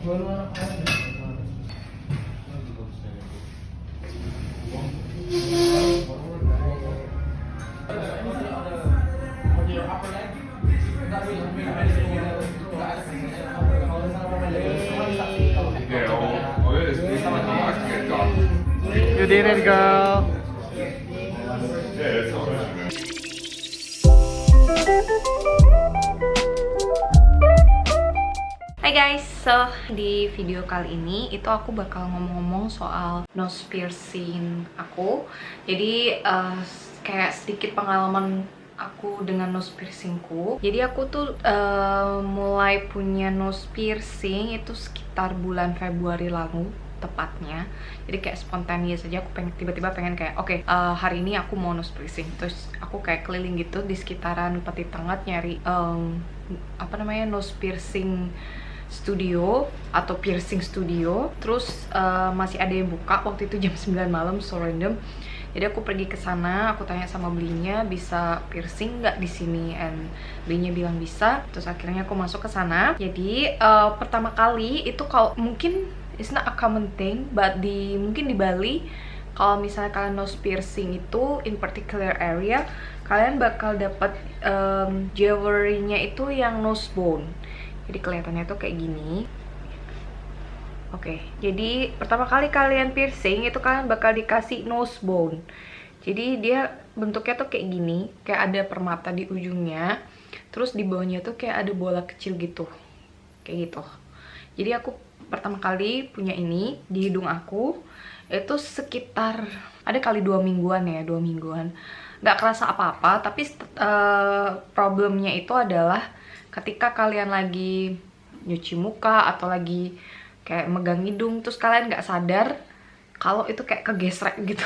You did it, girl. Hai guys, so di video kali ini itu aku bakal ngomong-ngomong soal nose piercing aku. Jadi kayak sedikit pengalaman aku dengan nose piercingku. Jadi aku tuh mulai punya nose piercing itu sekitar bulan Februari lalu tepatnya. Jadi kayak spontaneous aja, aku tiba-tiba pengen kayak oke, hari ini aku mau nose piercing. Terus aku kayak keliling gitu di sekitaran Peti Tengah nyari apa namanya, nose piercing studio atau piercing studio. Terus masih ada yang buka waktu itu jam 9 malam, so random. Jadi aku pergi ke sana, aku tanya sama belinya bisa piercing nggak di sini, and belinya bilang bisa. Terus akhirnya aku masuk ke sana. Jadi pertama kali itu, kalau mungkin it's not a common thing, but mungkin di Bali kalau misalnya kalian nose piercing itu in particular area, kalian bakal dapat jewelry-nya itu yang nose bone. Jadi kelihatannya tuh kayak gini. Oke, jadi pertama kali kalian piercing itu kalian bakal dikasih nose bone. Jadi dia bentuknya tuh kayak gini, kayak ada permata di ujungnya. Terus di bawahnya tuh kayak ada bola kecil gitu, kayak gitu. Jadi aku pertama kali punya ini di hidung aku itu sekitar ada kali 2 mingguan ya, 2 mingguan. Nggak kerasa apa-apa, tapi problemnya itu adalah ketika kalian lagi nyuci muka atau lagi kayak megang hidung, terus kalian nggak sadar kalau itu kayak kegesrek gitu.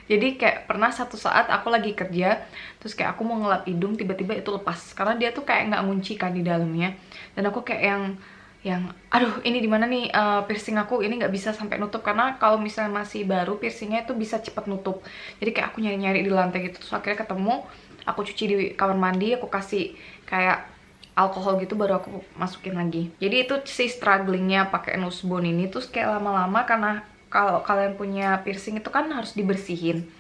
Jadi kayak pernah satu saat aku lagi kerja, terus kayak aku mau ngelap hidung, tiba-tiba itu lepas karena dia tuh kayak nggak ngunci kan di dalamnya. Dan aku kayak yang aduh, ini di mana nih piercing aku, ini nggak bisa sampai nutup, karena kalau misalnya masih baru piercingnya itu bisa cepet nutup. Jadi kayak aku nyari-nyari di lantai gitu, terus akhirnya ketemu, aku cuci di kamar mandi, aku kasih kayak alkohol gitu, baru aku masukin lagi. Jadi itu si strugglingnya pakai nose bone ini. Terus kayak lama-lama, karena kalau kalian punya piercing itu kan harus dibersihin,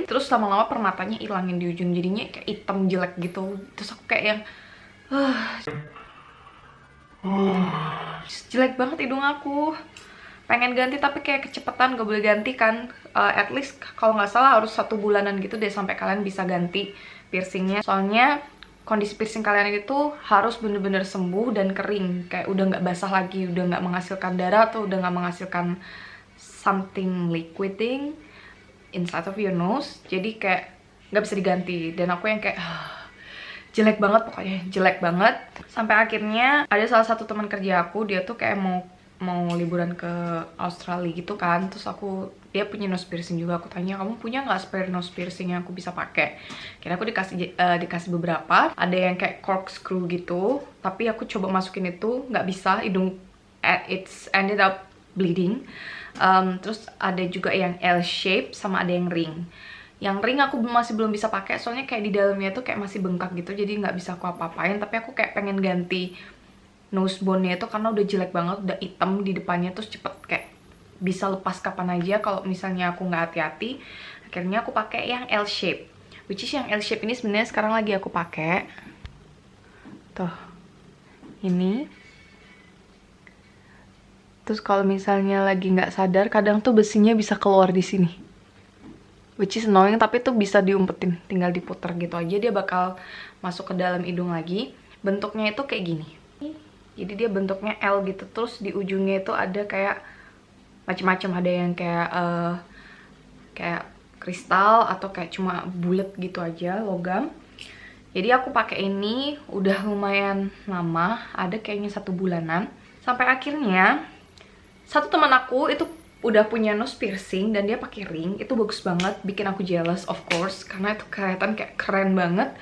terus lama-lama permatanya ilangin di ujung, jadinya kayak hitam jelek gitu. Terus aku kayak yang jelek banget hidung aku, pengen ganti tapi kayak kecepatan, gak boleh ganti kan. At least kalau nggak salah harus 1 bulanan gitu deh sampai kalian bisa ganti piercingnya. Soalnya kondisi piercing kalian itu harus bener-bener sembuh dan kering, kayak udah nggak basah lagi, udah nggak menghasilkan darah atau udah nggak menghasilkan something liquiding inside of your nose. Jadi kayak nggak bisa diganti. Dan aku yang kayak jelek banget, pokoknya jelek banget. Sampai akhirnya ada salah satu teman kerja aku, dia tuh kayak mau liburan ke Australia gitu kan. Terus dia punya nose piercing juga. Aku tanya, kamu punya nggak spare nose piercing yang aku bisa pakai? Kira aku dikasih beberapa. Ada yang kayak corkscrew gitu, tapi aku coba masukin itu nggak bisa, hidung it's ended up bleeding. Terus ada juga yang L shape sama ada yang ring. Yang ring aku masih belum bisa pakai, soalnya kayak di dalamnya tuh kayak masih bengkak gitu, jadi nggak bisa aku apa-apain. Tapi aku kayak pengen ganti nose bone-nya itu karena udah jelek banget, udah hitam di depannya, terus cepet kayak bisa lepas kapan aja kalau misalnya aku nggak hati-hati. Akhirnya aku pakai yang L shape, which is yang L shape ini sebenarnya sekarang lagi aku pakai. Tuh, ini. Terus kalau misalnya lagi nggak sadar, kadang tuh besinya bisa keluar di sini, which is annoying, tapi tuh bisa diumpetin, tinggal diputer gitu aja, dia bakal masuk ke dalam hidung lagi. Bentuknya itu kayak gini. Jadi dia bentuknya L gitu, terus di ujungnya itu ada kayak macam-macam, ada yang kayak kristal atau kayak cuma bulat gitu aja, logam. Jadi aku pakai ini udah lumayan lama, ada kayaknya 1 bulanan. Sampai akhirnya satu teman aku itu udah punya nose piercing dan dia pakai ring, itu bagus banget, bikin aku jealous of course, karena itu kelihatan kayak keren banget.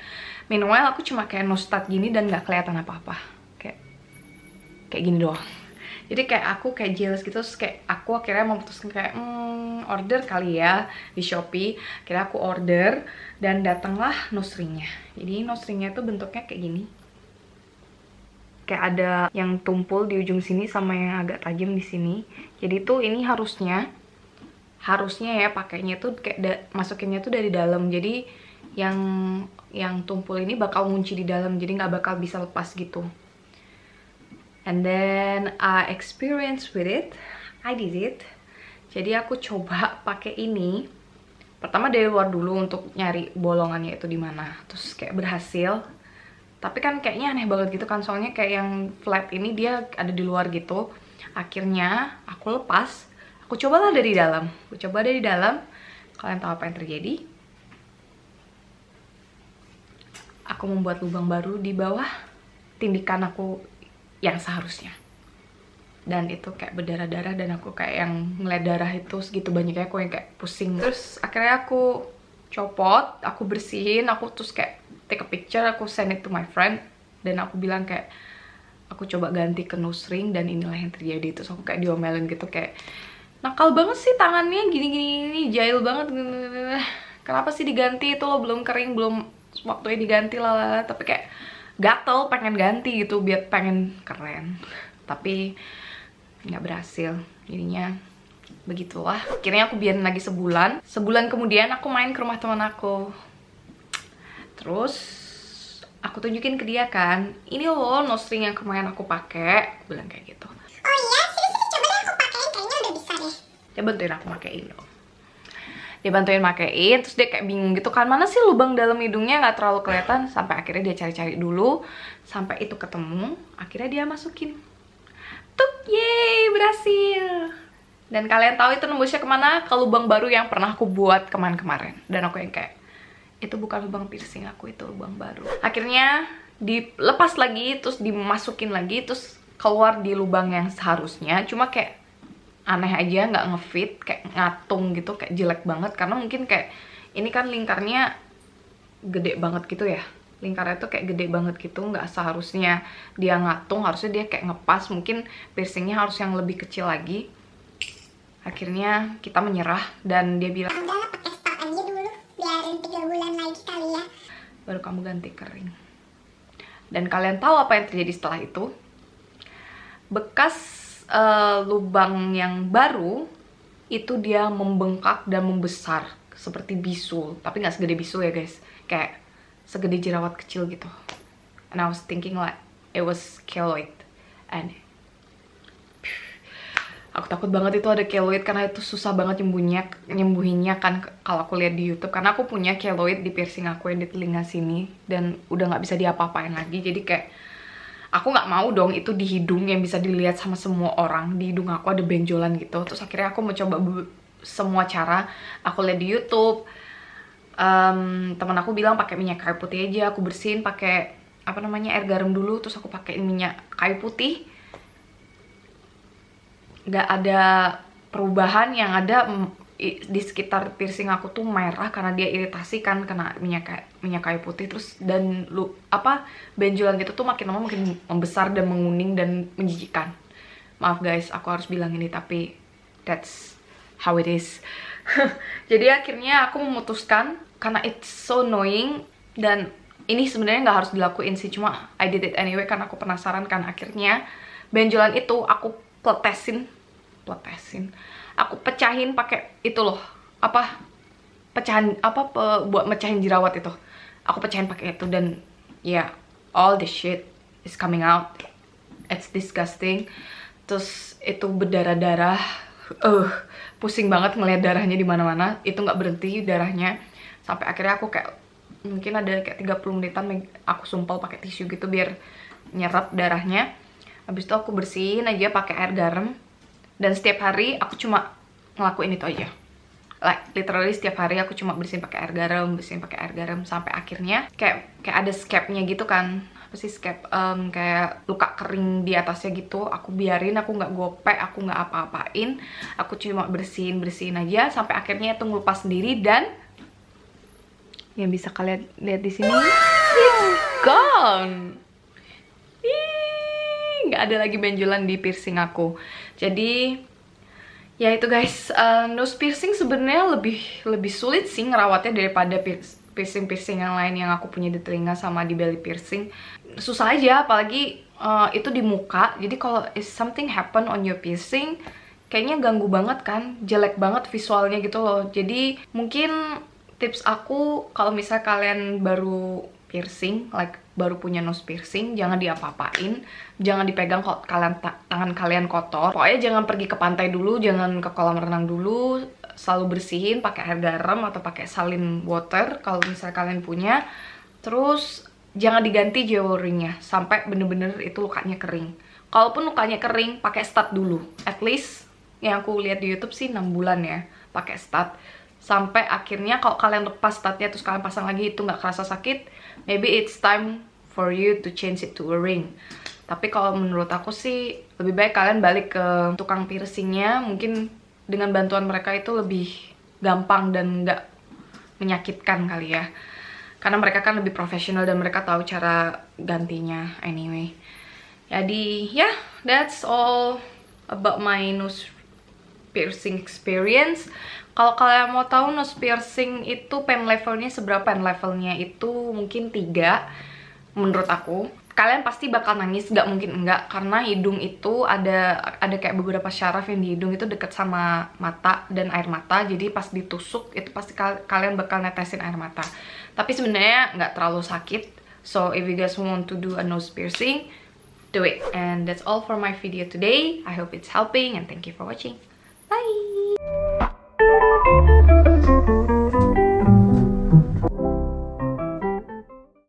Meanwhile aku cuma kayak nose stud gini dan nggak kelihatan apa-apa, kayak gini doang. Jadi kayak aku kayak jealous gitu, terus kayak aku akhirnya memutuskan kayak order kali ya di Shopee. Akhirnya aku order dan datanglah nose ringnya. Jadi nose ringnya tuh bentuknya kayak gini. kayak ada yang tumpul di ujung sini sama yang agak tajam di sini. Jadi tuh ini harusnya ya pakainya tuh kayak masukinnya tuh dari dalam. Jadi yang tumpul ini bakal ngunci di dalam, jadi nggak bakal bisa lepas gitu. And then I experience with it, I did it. Jadi aku coba pakai ini. Pertama dari luar dulu untuk nyari bolongannya itu di mana. Terus kayak berhasil. Tapi kan kayaknya aneh banget gitu kan, soalnya kayak yang flat ini dia ada di luar gitu. Akhirnya aku lepas. Aku cobalah dari dalam. Aku coba dari dalam. Kalian tahu apa yang terjadi? Aku membuat lubang baru di bawah tindikan aku yang seharusnya. Dan itu kayak berdarah-darah dan aku kayak yang ngeliat darah itu segitu banyaknya, aku yang kayak pusing. Terus akhirnya aku copot, aku bersihin, aku terus kayak take a picture, aku send it to my friend. Dan aku bilang kayak, aku coba ganti ke nose ring dan inilah yang terjadi. Terus aku kayak diomelin gitu kayak, nakal banget sih tangannya, gini-gini, jahil banget. Kenapa sih diganti, itu lo belum kering, belum waktunya diganti lah. Tapi kayak gatel pengen ganti gitu, biar pengen keren. Tapi nggak berhasil, jadinya begitulah. Akhirnya aku biarin lagi sebulan kemudian aku main ke rumah teman aku. Terus aku tunjukin ke dia kan, ini loh nose ring yang kemarin aku pakai, aku bilang kayak gitu. Oh iya, sini coba deh aku pakein, kayaknya udah bisa deh. Dia bantuin aku pakein dong. Dia bantuin pakein, terus dia kayak bingung gitu kan, mana sih lubang dalam hidungnya nggak terlalu kelihatan. Sampai akhirnya dia cari-cari dulu, sampai itu ketemu, akhirnya dia masukin. Tuk, yeay, berhasil. Dan kalian tahu itu nembusnya kemana? Ke lubang baru yang pernah aku buat kemarin-kemarin. Dan aku yang kayak, itu bukan lubang piercing aku, itu lubang baru. Akhirnya dilepas lagi, terus dimasukin lagi, terus keluar di lubang yang seharusnya. Cuma kayak aneh aja, nggak ngefit, kayak ngatung gitu, kayak jelek banget. Karena mungkin kayak, ini kan lingkarnya gede banget gitu ya. Lingkarnya tuh kayak gede banget gitu, nggak seharusnya dia ngatung, harusnya dia kayak ngepas. Mungkin piercingnya harus yang lebih kecil lagi. Akhirnya kita menyerah dan dia bilang, Udahlah pakai stok aja dulu, biarin 3 bulan lagi kali ya. baru kamu ganti kering. Dan kalian tahu apa yang terjadi setelah itu? Bekas lubang yang baru itu dia membengkak dan membesar seperti bisul, tapi nggak segede bisul ya guys, kayak segede jerawat kecil gitu. And I was thinking like it was keloid, and aku takut banget itu ada keloid karena itu susah banget nyembuhinnya kan kalau aku lihat di YouTube. Karena aku punya keloid di piercing aku yang di telinga sini dan udah nggak bisa diapa-apain lagi. Jadi kayak aku nggak mau dong itu di hidung yang bisa dilihat sama semua orang. Di hidung aku ada benjolan gitu. Terus akhirnya aku mencoba semua cara. Aku lihat di YouTube. Teman aku bilang pakai minyak kayu putih aja. Aku bersihin pakai apa namanya, air garam dulu. Terus aku pakai minyak kayu putih. Gak ada perubahan, yang ada di sekitar piercing aku tuh merah karena dia iritasi kan kena minyak kayu putih. Terus dan benjolan gitu tuh makin lama makin membesar dan menguning dan menjijikan. Maaf guys, aku harus bilang ini, tapi that's how it is. Jadi akhirnya aku memutuskan, karena it's so annoying, dan ini sebenarnya nggak harus dilakuin sih, cuma I did it anyway karena aku penasaran kan. Akhirnya benjolan itu aku pletesin, aku pecahin pakai itu loh, buat mecahin jerawat itu. Aku pecahin pakai itu dan ya, all the shit is coming out. It's disgusting. Terus itu berdarah-darah. Pusing banget ngeliat darahnya di mana-mana. Itu nggak berhenti darahnya. Sampai akhirnya aku kayak mungkin ada kayak 30 menitan aku sumpel pakai tisu gitu biar nyerap darahnya. Habis itu aku bersihin aja pakai air garam. Dan setiap hari aku cuma ngelakuin itu aja. Like literally setiap hari aku cuma bersihin pakai air garam, sampai akhirnya kayak ada scabnya gitu kan. Apa sih scab? Kayak luka kering di atasnya gitu. Aku biarin, aku nggak gopek, aku nggak apa-apain. Aku cuma bersihin aja sampai akhirnya itu ngelupas sendiri. Dan yang bisa kalian lihat di sini, it's gone. Nggak ada lagi benjolan di piercing aku. Jadi ya itu guys, nose piercing sebenarnya lebih sulit sih ngerawatnya daripada piercing yang lain yang aku punya di telinga sama di belly piercing. Susah aja, apalagi itu di muka. Jadi kalau if something happen on your piercing, kayaknya ganggu banget kan, jelek banget visualnya gitu loh. Jadi mungkin tips aku kalau misal kalian baru piercing, like baru punya nose piercing, jangan diapa-apain, jangan dipegang kalau tangan kalian kotor. Pokoknya jangan pergi ke pantai dulu, jangan ke kolam renang dulu, selalu bersihin pakai air garam atau pakai saline water kalau misal kalian punya. Terus jangan diganti jewelry-nya sampai bener-bener itu lukanya kering. Kalaupun lukanya kering, pakai stud dulu. At least yang aku lihat di YouTube sih 6 bulan ya pakai stud. Sampai akhirnya kalau kalian lepas studnya terus kalian pasang lagi itu nggak kerasa sakit, maybe it's time for you to change it to a ring. Tapi kalau menurut aku sih lebih baik kalian balik ke tukang piercingnya. Mungkin dengan bantuan mereka itu lebih gampang dan nggak menyakitkan kali ya. Karena mereka kan lebih profesional dan mereka tahu cara gantinya anyway. Jadi ya, that's all about my nose piercing experience. Kalau kalian mau tahu nose piercing itu pen levelnya seberapa, pen levelnya itu mungkin 3 menurut aku. Kalian pasti bakal nangis, gak mungkin enggak, karena hidung itu ada kayak beberapa syaraf yang di hidung itu deket sama mata dan air mata. Jadi pas ditusuk itu pasti kalian bakal netesin air mata. Tapi sebenarnya nggak terlalu sakit. So if you guys want to do a nose piercing, do it. And that's all for my video today. I hope it's helping and thank you for watching. Bye!